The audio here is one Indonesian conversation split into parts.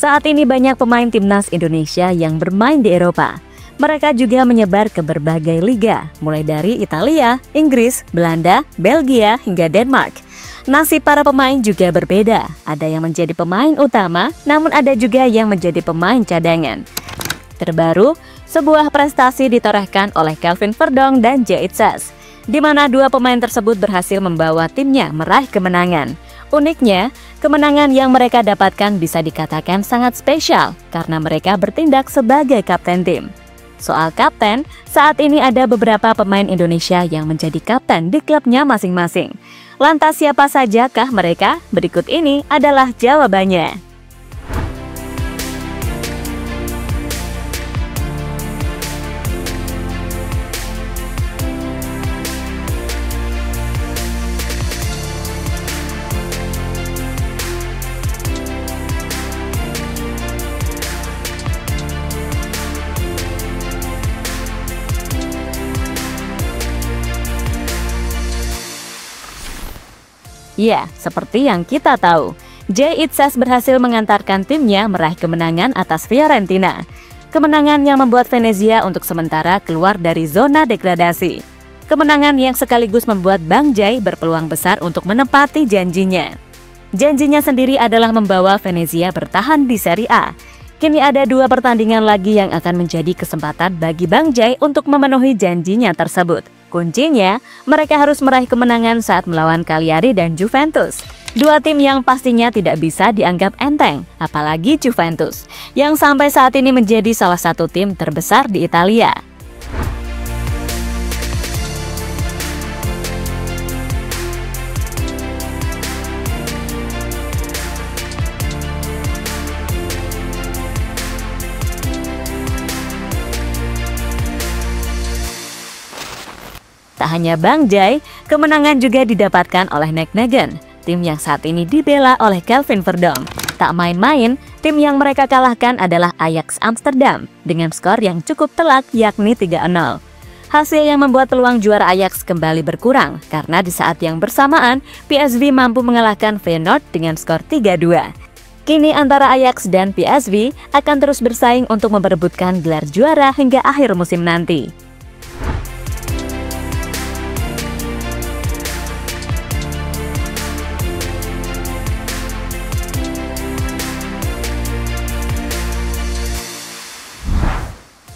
Saat ini banyak pemain timnas Indonesia yang bermain di Eropa. Mereka juga menyebar ke berbagai liga, mulai dari Italia, Inggris, Belanda, Belgia, hingga Denmark. Nasib para pemain juga berbeda. Ada yang menjadi pemain utama, namun ada juga yang menjadi pemain cadangan. Terbaru, sebuah prestasi ditorehkan oleh Kelvin Verdonk dan J. Itzes, di mana dua pemain tersebut berhasil membawa timnya meraih kemenangan. Uniknya, kemenangan yang mereka dapatkan bisa dikatakan sangat spesial karena mereka bertindak sebagai kapten tim. Soal kapten, saat ini ada beberapa pemain Indonesia yang menjadi kapten di klubnya masing-masing. Lantas siapa sajakah mereka? Berikut ini adalah jawabannya. Ya, seperti yang kita tahu, J. Itzes berhasil mengantarkan timnya meraih kemenangan atas Fiorentina. Kemenangan yang membuat Venezia untuk sementara keluar dari zona degradasi. Kemenangan yang sekaligus membuat Bang Jai berpeluang besar untuk menepati janjinya. Janjinya sendiri adalah membawa Venezia bertahan di Serie A. Kini ada dua pertandingan lagi yang akan menjadi kesempatan bagi Bang Jai untuk memenuhi janjinya tersebut. Kuncinya, mereka harus meraih kemenangan saat melawan Cagliari dan Juventus. Dua tim yang pastinya tidak bisa dianggap enteng, apalagi Juventus, yang sampai saat ini menjadi salah satu tim terbesar di Italia. Tak hanya Bang Jai, kemenangan juga didapatkan oleh Nijmegen, tim yang saat ini dibela oleh Kelvin Verdonk. Tak main-main, tim yang mereka kalahkan adalah Ajax Amsterdam dengan skor yang cukup telak yakni 3-0. Hasil yang membuat peluang juara Ajax kembali berkurang karena di saat yang bersamaan PSV mampu mengalahkan Feyenoord dengan skor 3-2. Kini antara Ajax dan PSV akan terus bersaing untuk memperebutkan gelar juara hingga akhir musim nanti.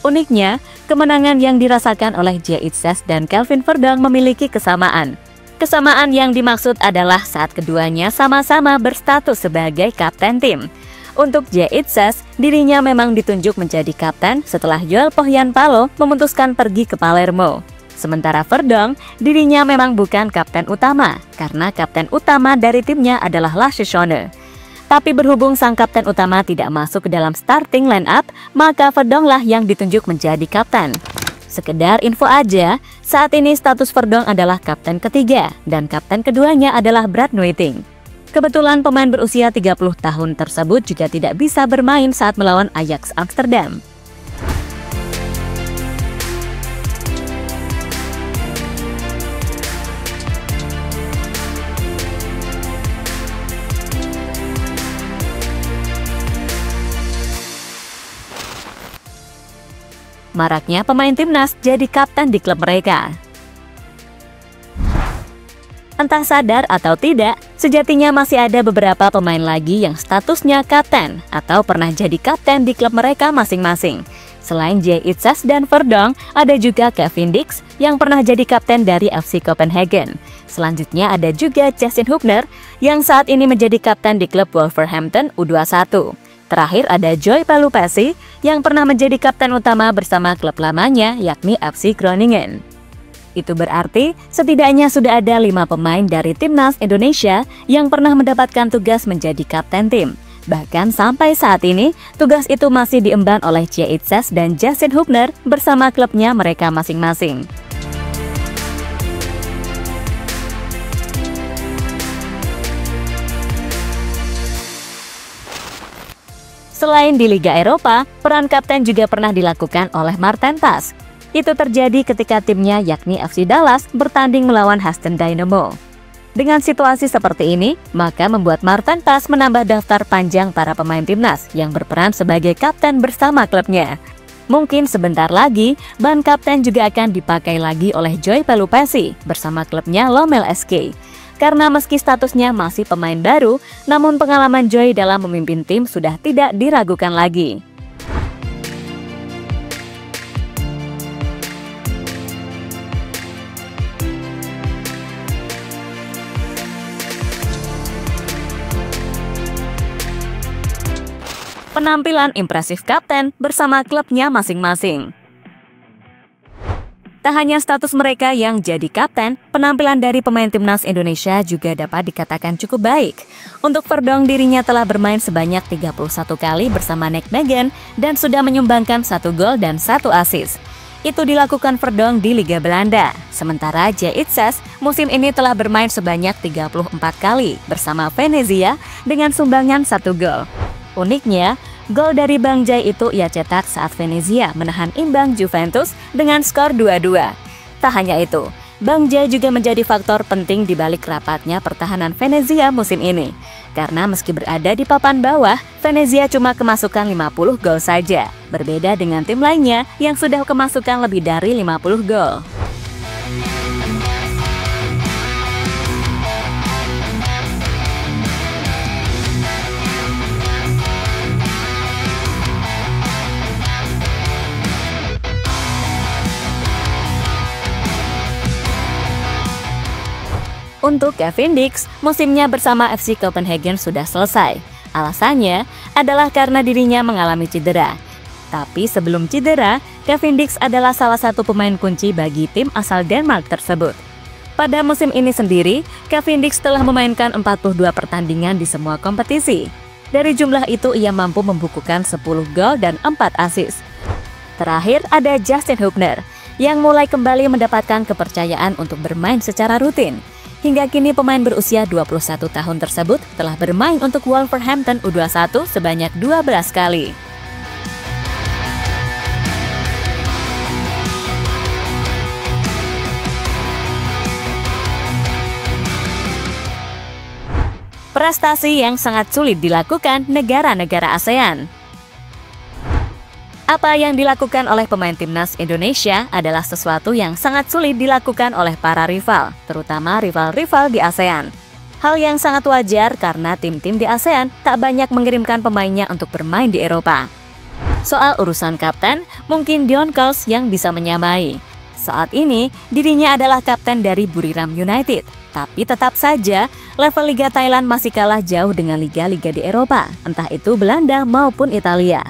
Uniknya, kemenangan yang dirasakan oleh J. Itzes dan Kelvin Verdonk memiliki kesamaan. Kesamaan yang dimaksud adalah saat keduanya sama-sama berstatus sebagai kapten tim. Untuk J. Itzes, dirinya memang ditunjuk menjadi kapten setelah Joel Pohjanpalo memutuskan pergi ke Palermo. Sementara Verdonk, dirinya memang bukan kapten utama, karena kapten utama dari timnya adalah Lasse Schöne. Tapi berhubung sang kapten utama tidak masuk ke dalam starting line up, maka Verdonk lah yang ditunjuk menjadi kapten. Sekedar info aja, saat ini status Verdonk adalah kapten ketiga dan kapten keduanya adalah Brad Nuiting. Kebetulan pemain berusia 30 tahun tersebut juga tidak bisa bermain saat melawan Ajax Amsterdam. Maraknya pemain timnas jadi kapten di klub mereka. Entah sadar atau tidak, sejatinya masih ada beberapa pemain lagi yang statusnya kapten atau pernah jadi kapten di klub mereka masing-masing. Selain J. Itzes dan Verdonk, ada juga Kevin Dix yang pernah jadi kapten dari FC Copenhagen. Selanjutnya ada juga Justin Hubner yang saat ini menjadi kapten di klub Wolverhampton U21. Terakhir ada Joy Pelupessy yang pernah menjadi kapten utama bersama klub lamanya yakni FC Groningen. Itu berarti setidaknya sudah ada 5 pemain dari timnas Indonesia yang pernah mendapatkan tugas menjadi kapten tim. Bahkan sampai saat ini, tugas itu masih diemban oleh J. Itzes dan Justin Hubner bersama klubnya mereka masing-masing. Selain di Liga Eropa, peran kapten juga pernah dilakukan oleh Maarten Paes. Itu terjadi ketika timnya yakni FC Dallas bertanding melawan Houston Dynamo. Dengan situasi seperti ini, maka membuat Martin Paes menambah daftar panjang para pemain timnas yang berperan sebagai kapten bersama klubnya. Mungkin sebentar lagi, ban kapten juga akan dipakai lagi oleh Joy Pelupessy bersama klubnya Lommel SK. Karena meski statusnya masih pemain baru, namun pengalaman Joy dalam memimpin tim sudah tidak diragukan lagi. Penampilan impresif kapten bersama klubnya masing-masing. Tak hanya status mereka yang jadi kapten, penampilan dari pemain timnas Indonesia juga dapat dikatakan cukup baik. Untuk Verdonk, dirinya telah bermain sebanyak 31 kali bersama Nijmegen dan sudah menyumbangkan 1 gol dan 1 assist. Itu dilakukan Verdonk di Liga Belanda. Sementara Jay Itzes musim ini telah bermain sebanyak 34 kali bersama Venezia dengan sumbangan 1 gol. Uniknya, gol dari Bang Jay itu ia cetak saat Venezia menahan imbang Juventus dengan skor 2-2. Tak hanya itu, Bang Jay juga menjadi faktor penting di balik rapatnya pertahanan Venezia musim ini. Karena meski berada di papan bawah, Venezia cuma kemasukan 50 gol saja. Berbeda dengan tim lainnya yang sudah kemasukan lebih dari 50 gol. Untuk Kevin Dix, musimnya bersama FC Copenhagen sudah selesai. Alasannya adalah karena dirinya mengalami cedera. Tapi sebelum cedera, Kevin Dix adalah salah satu pemain kunci bagi tim asal Denmark tersebut. Pada musim ini sendiri, Kevin Dix telah memainkan 42 pertandingan di semua kompetisi. Dari jumlah itu, ia mampu membukukan 10 gol dan 4 assist. Terakhir ada Justin Hubner, yang mulai kembali mendapatkan kepercayaan untuk bermain secara rutin. Hingga kini pemain berusia 21 tahun tersebut telah bermain untuk Wolverhampton U21 sebanyak 12 kali. Prestasi yang sangat sulit dilakukan negara-negara ASEAN. Apa yang dilakukan oleh pemain timnas Indonesia adalah sesuatu yang sangat sulit dilakukan oleh para rival, terutama rival-rival di ASEAN. Hal yang sangat wajar karena tim-tim di ASEAN tak banyak mengirimkan pemainnya untuk bermain di Eropa. Soal urusan kapten, mungkin Dion Kuls yang bisa menyamai. Saat ini, dirinya adalah kapten dari Buriram United. Tapi tetap saja, level Liga Thailand masih kalah jauh dengan liga-liga di Eropa, entah itu Belanda maupun Italia.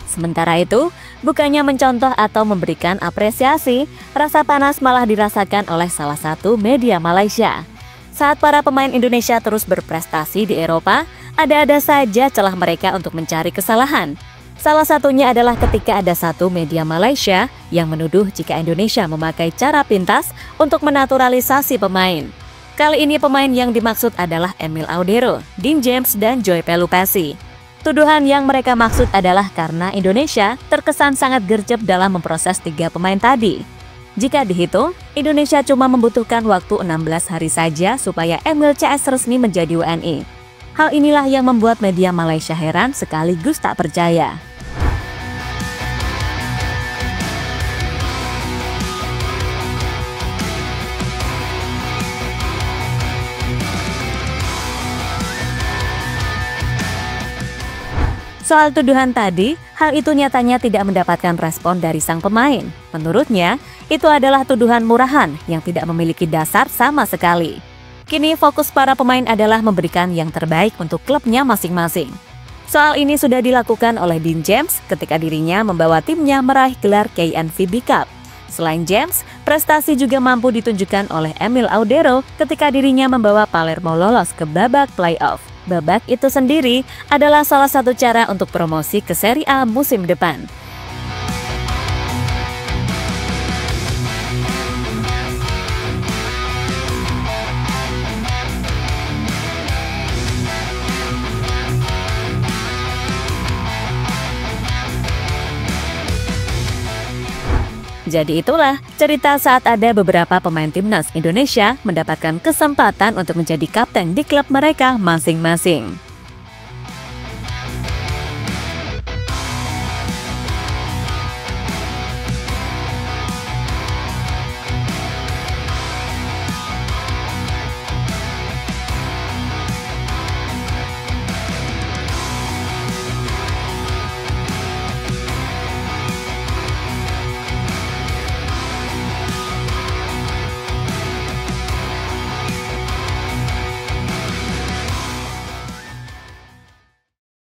Sementara itu, bukannya mencontoh atau memberikan apresiasi, rasa panas malah dirasakan oleh salah satu media Malaysia. Saat para pemain Indonesia terus berprestasi di Eropa, ada-ada saja celah mereka untuk mencari kesalahan. Salah satunya adalah ketika ada satu media Malaysia yang menuduh jika Indonesia memakai cara pintas untuk menaturalisasi pemain. Kali ini pemain yang dimaksud adalah Emil Audero, Dean James, dan Joy Pelupessy. Tuduhan yang mereka maksud adalah karena Indonesia terkesan sangat gercep dalam memproses 3 pemain tadi. Jika dihitung, Indonesia cuma membutuhkan waktu 16 hari saja supaya Emil CS resmi menjadi WNI. Hal inilah yang membuat media Malaysia heran sekaligus tak percaya. Soal tuduhan tadi, hal itu nyatanya tidak mendapatkan respon dari sang pemain. Menurutnya, itu adalah tuduhan murahan yang tidak memiliki dasar sama sekali. Kini fokus para pemain adalah memberikan yang terbaik untuk klubnya masing-masing. Soal ini sudah dilakukan oleh Dean James ketika dirinya membawa timnya meraih gelar KNVB Cup. Selain James, prestasi juga mampu ditunjukkan oleh Emil Audero ketika dirinya membawa Palermo lolos ke babak playoff. Babak itu sendiri adalah salah satu cara untuk promosi ke Serie A musim depan. Jadi itulah cerita saat ada beberapa pemain timnas Indonesia mendapatkan kesempatan untuk menjadi kapten di klub mereka masing-masing.